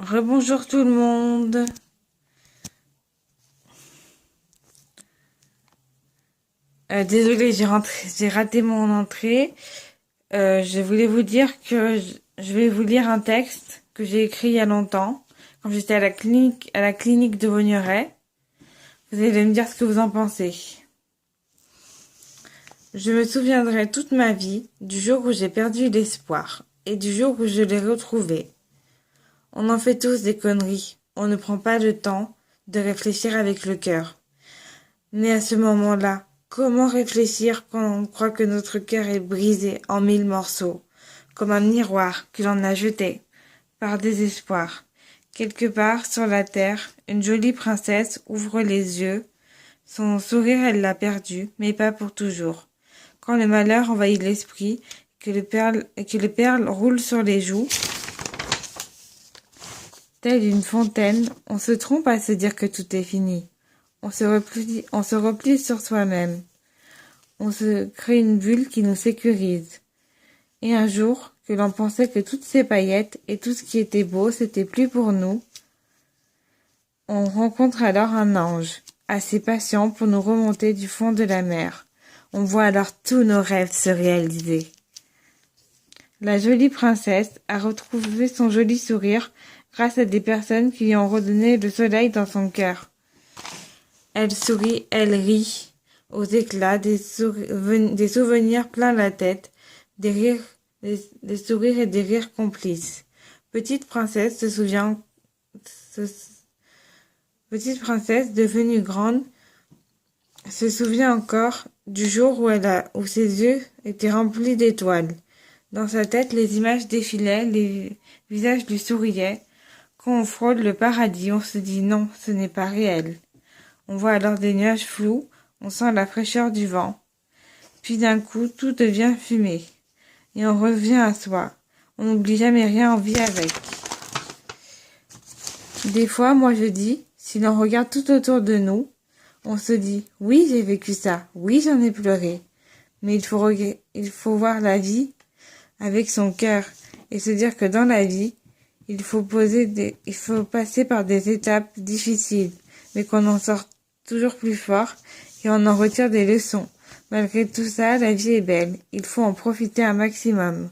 Rebonjour tout le monde. Désolée, j'ai raté mon entrée. Je voulais vous dire que je vais vous lire un texte que j'ai écrit il y a longtemps, quand j'étais à la clinique de Vaugneray. Vous allez me dire ce que vous en pensez. Je me souviendrai toute ma vie du jour où j'ai perdu l'espoir et du jour où je l'ai retrouvé. On en fait tous des conneries. On ne prend pas le temps de réfléchir avec le cœur. Mais à ce moment-là, comment réfléchir quand on croit que notre cœur est brisé en 1000 morceaux, comme un miroir que l'on a jeté, par désespoir. Quelque part sur la terre, une jolie princesse ouvre les yeux. Son sourire, elle l'a perdu, mais pas pour toujours. Quand le malheur envahit l'esprit, que les perles roulent sur les joues, telle une fontaine, on se trompe à se dire que tout est fini. On se replie sur soi-même. On se crée une bulle qui nous sécurise. Et un jour, que l'on pensait que toutes ces paillettes et tout ce qui était beau, c'était plus pour nous, on rencontre alors un ange, assez patient pour nous remonter du fond de la mer. On voit alors tous nos rêves se réaliser. La jolie princesse a retrouvé son joli sourire grâce à des personnes qui lui ont redonné le soleil dans son cœur. Elle sourit, elle rit, aux éclats, des souvenirs plein la tête, des rires, des sourires et des rires complices. Petite princesse Petite princesse devenue grande se souvient encore du jour où ses yeux étaient remplis d'étoiles. Dans sa tête, les images défilaient, les visages lui souriaient. Quand on frôle le paradis, on se dit non, ce n'est pas réel. On voit alors des nuages flous, on sent la fraîcheur du vent. Puis d'un coup, tout devient fumée. Et on revient à soi. On n'oublie jamais rien, on vit avec. Des fois, moi je dis, si l'on regarde tout autour de nous, on se dit, oui, j'ai vécu ça, oui, j'en ai pleuré. Mais il faut voir la vie avec son cœur et se dire que dans la vie, il faut passer par des étapes difficiles, mais qu'on en sort toujours plus fort et on en retire des leçons. Malgré tout ça, la vie est belle. Il faut en profiter un maximum.